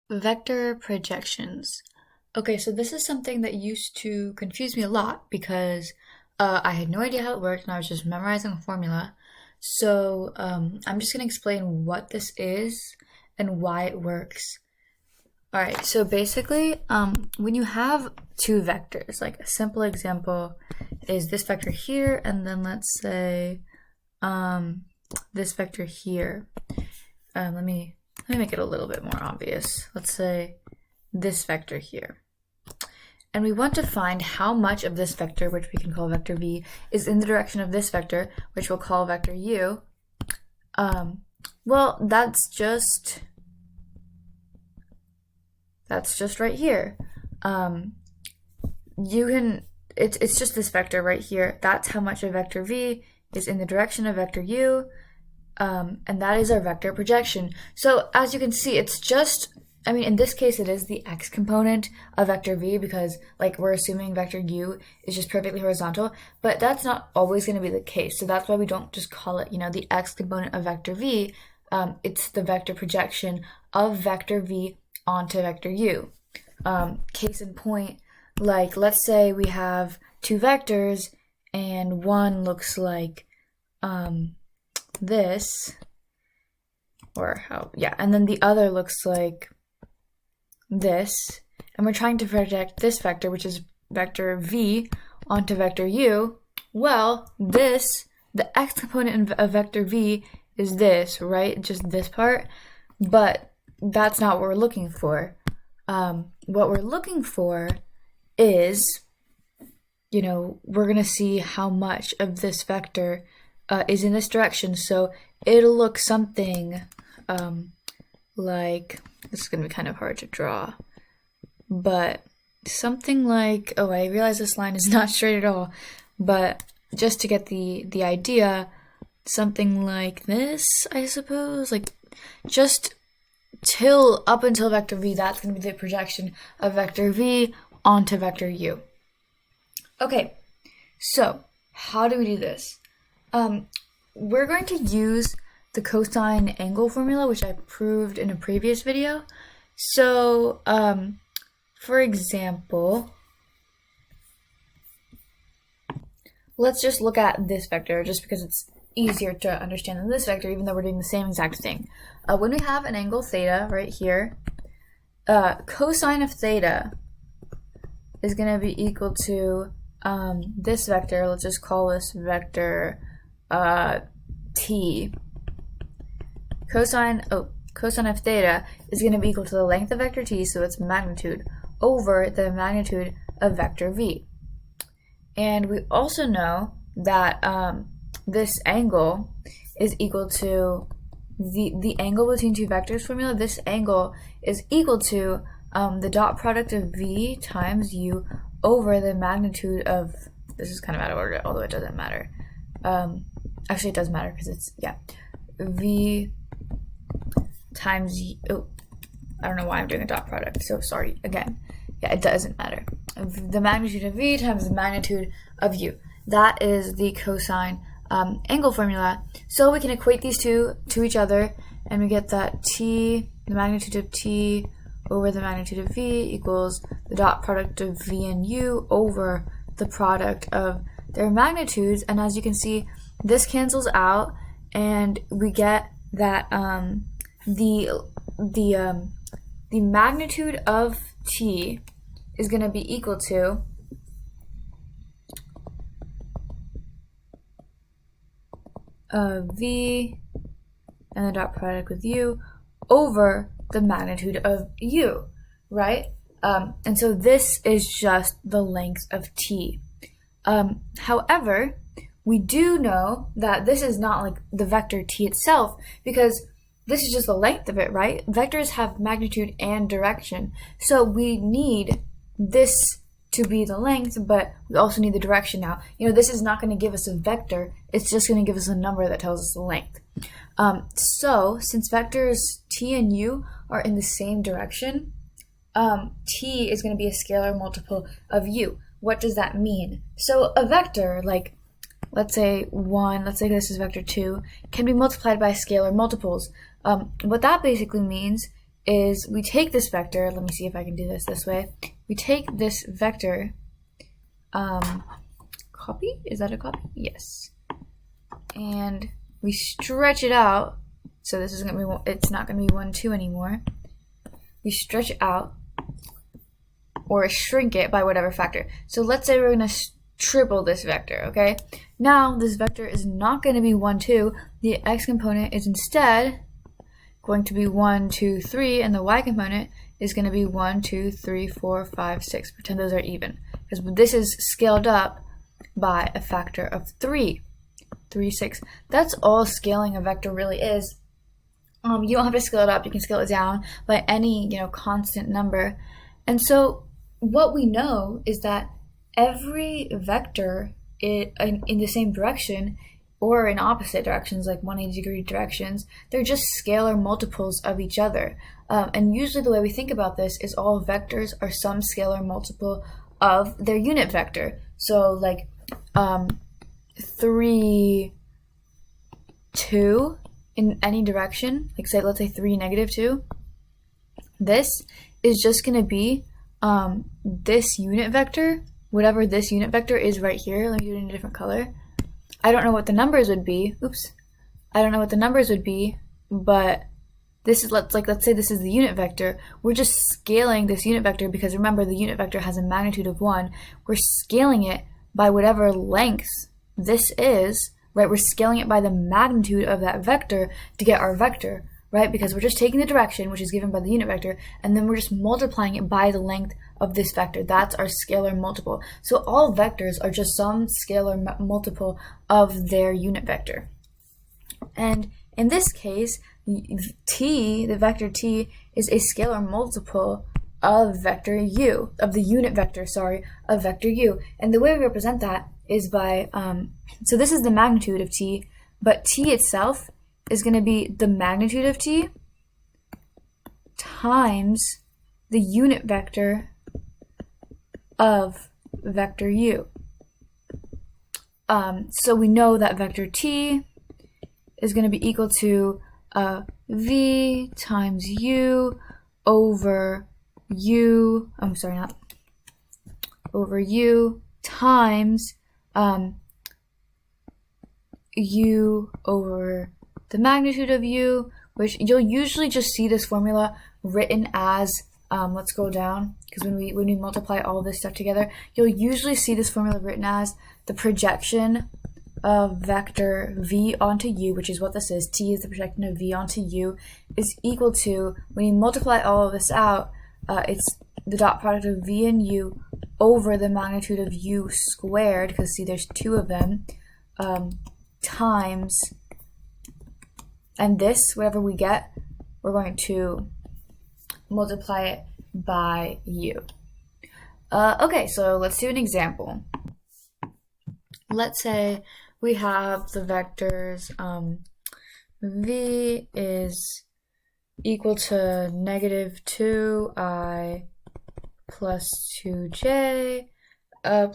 Vector projections. Okay, so this is something that used to confuse me a lot because I had no idea how it worked and I was just memorizing a formula. So I'm just going to explain what this is and why it works. All right, so basically, when you have two vectors, like a simple example is this vector here, and then let's say this vector here. Let me make it a little bit more obvious. Let's say this vector here. And we want to find how much of this vector, which we can call vector v, is in the direction of this vector, which we'll call vector u. Well, that's just right here. It's just this vector right here. That's how much of vector v is in the direction of vector u. And that is our vector projection. So as you can see, it's just, in this case, it is the x component of vector v because like we're assuming vector u is just perfectly horizontal, but that's not always going to be the case. So that's why we don't just call it, the x component of vector v. It's the vector projection of vector v onto vector u. Case in point, like let's say we have two vectors and one looks like this, and then the other looks like this, and we're trying to project this vector, which is vector v, onto vector u. Well, the x component of vector v is this, right? Just this part, but that's not what we're looking for. What we're looking for is, we're gonna see how much of this vector is in this direction. So it'll look something like, this is going to be kind of hard to draw, but something like, I realize this line is not straight at all, but just to get the idea, something like this, I suppose, like just up until vector v, that's going to be the projection of vector v onto vector u. Okay, so how do we do this? We're going to use the cosine angle formula, which I proved in a previous video. So, for example, let's just look at this vector, just because it's easier to understand than this vector, even though we're doing the same exact thing. When we have an angle theta right here, cosine of theta is going to be equal to this vector. Let's just call this vector t. Cosine of theta is going to be equal to the length of vector t, so its magnitude, over the magnitude of vector v. And we also know that this angle is equal to the angle between two vectors formula. This angle is equal to the dot product of v times u over the magnitude of, this is kind of out of order, although it doesn't matter. Actually, it does matter because it's, v times, I don't know why I'm doing a dot product, so sorry, again. It doesn't matter. The magnitude of v times the magnitude of u. That is the cosine angle formula. So we can equate these two to each other, and we get that t, the magnitude of t over the magnitude of v equals the dot product of v and u over the product of their magnitudes. And as you can see, this cancels out, and we get that the magnitude of t is going to be equal to v and the dot product with u over the magnitude of u, right? And so this is just the length of t. However, we do know that this is not like the vector t itself, because this is just the length of it, right? Vectors have magnitude and direction. So we need this to be the length, but we also need the direction now. This is not going to give us a vector. It's just going to give us a number that tells us the length. So since vectors t and u are in the same direction, t is going to be a scalar multiple of u. What does that mean? So a vector, like let's say this is vector 2, can be multiplied by scalar multiples. What that basically means is we take this vector, let me see if I can do this way. We take this vector, copy, is that a copy? Yes. And we stretch it out, so this is gonna be, it's not gonna be 1, 2 anymore. We stretch it out, or shrink it by whatever factor. So let's say we're gonna triple this vector, okay? Now this vector is not gonna be 1, 2, the x component is instead going to be 1, 2, 3, and the y component is going to be 1, 2, 3, 4, 5, 6. Pretend those are even, because this is scaled up by a factor of 3. 3, 6. That's all scaling a vector really is. You don't have to scale it up, you can scale it down by any, constant number. And so what we know is that every vector in the same direction or in opposite directions, like 180-degree directions, they're just scalar multiples of each other. And usually the way we think about this is all vectors are some scalar multiple of their unit vector. So like 3, 2 in any direction, like say, let's say 3, -2, this is just going to be this unit vector, whatever this unit vector is right here. Let me do it in a different color. I don't know what the numbers would be. Oops. I don't know what the numbers would be, but this is, let's say this is the unit vector. We're just scaling this unit vector because remember the unit vector has a magnitude of 1. We're scaling it by whatever length this is, right? We're scaling it by the magnitude of that vector to get our vector, right? Because we're just taking the direction, which is given by the unit vector, and then we're just multiplying it by the length of this vector. That's our scalar multiple. So all vectors are just some scalar multiple of their unit vector. And in this case, t, the vector t, is a scalar multiple of vector u, of the unit vector, of vector u. And the way we represent that is by, so this is the magnitude of t, but t itself is going to be the magnitude of t times the unit vector of vector u. So we know that vector t is going to be equal to v times u over u, over u times u over the magnitude of u, which you'll usually just see this formula written as, let's go down, because when we multiply all this stuff together, you'll usually see this formula written as the projection of vector v onto u, which is what this is. T is the projection of v onto u, is equal to, when you multiply all of this out, it's the dot product of v and u over the magnitude of u squared, because see there's 2 of them, times, and this, whatever we get, we're going to multiply it by u. Okay, so let's do an example. Let's say we have the vectors v is equal to -2i plus 2j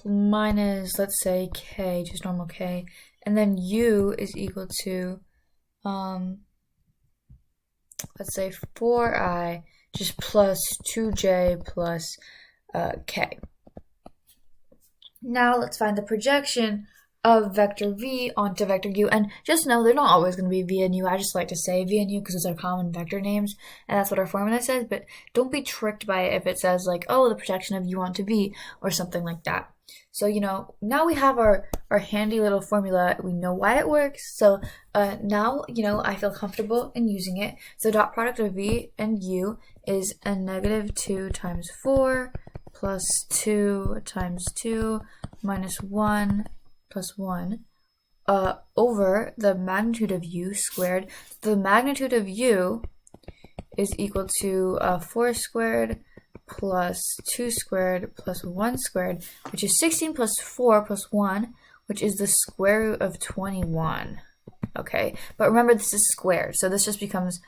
minus, let's say, k, just normal k, and then u is equal to let's say 4i just plus 2j plus k. Now let's find the projection of vector v onto vector u, and just know they're not always going to be v and u. I just like to say v and u because those are common vector names, and that's what our formula says, but don't be tricked by it if it says like, oh, the projection of u onto v or something like that. So, now we have our handy little formula. We know why it works. So now, I feel comfortable in using it. So dot product of v and u is a -2 times 4 plus 2 times 2 minus 1 plus 1 over the magnitude of u squared. The magnitude of u is equal to 4 squared plus 2 squared plus 1 squared, which is 16 plus 4 plus 1, which is the square root of 21. Okay, but remember this is squared, so this just becomes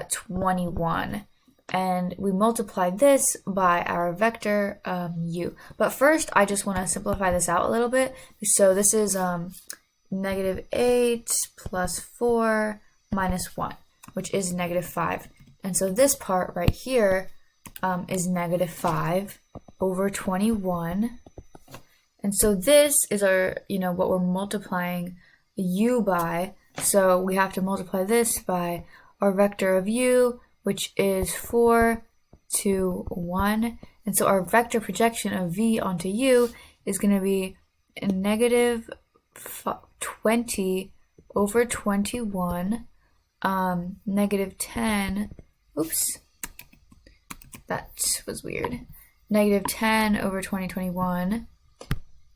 21. And we multiply this by our vector u. But first, I just want to simplify this out a little bit. So this is -8 plus 4 minus 1, which is -5. And so this part right here is negative 5 over 21. And so this is our, what we're multiplying u by. So we have to multiply this by our vector of u, which is 4, 2, 1. And so our vector projection of v onto u is going to be negative 20 over 21, negative 10, oops, that was weird, negative 10 over 2021,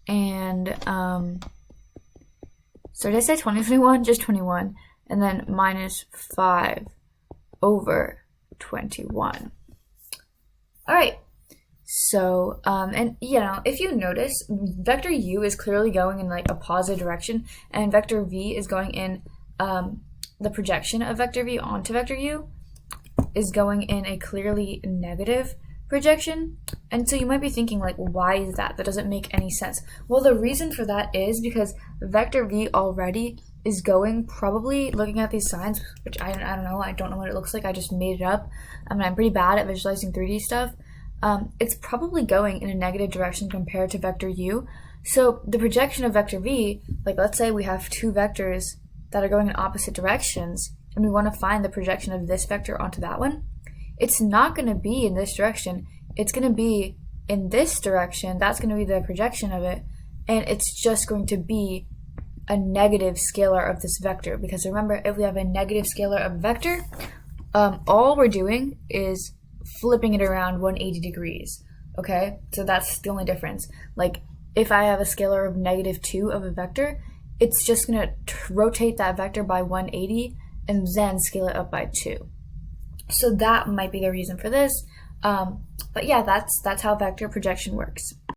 and, so did I say 2021? Just 21, and then minus 5 over 21. All right. So, and if you notice, vector u is clearly going in like a positive direction, and vector v is going in, the projection of vector v onto vector u is going in a clearly negative projection. And so you might be thinking, like, why is that? That doesn't make any sense. Well, the reason for that is because vector v already is going, probably looking at these signs, which I don't know, I don't know what it looks like, I just made it up. I'm pretty bad at visualizing 3D stuff. It's probably going in a negative direction compared to vector u. So the projection of vector v, like let's say we have two vectors that are going in opposite directions, and we want to find the projection of this vector onto that one, it's not going to be in this direction. It's going to be in this direction. That's going to be the projection of it, and it's just going to be a negative scalar of this vector. Because remember, if we have a negative scalar of a vector, all we're doing is flipping it around 180 degrees, okay? So that's the only difference. Like, if I have a scalar of negative 2 of a vector, it's just going to rotate that vector by 180 and then scale it up by 2. So that might be the reason for this. But yeah, that's how vector projection works.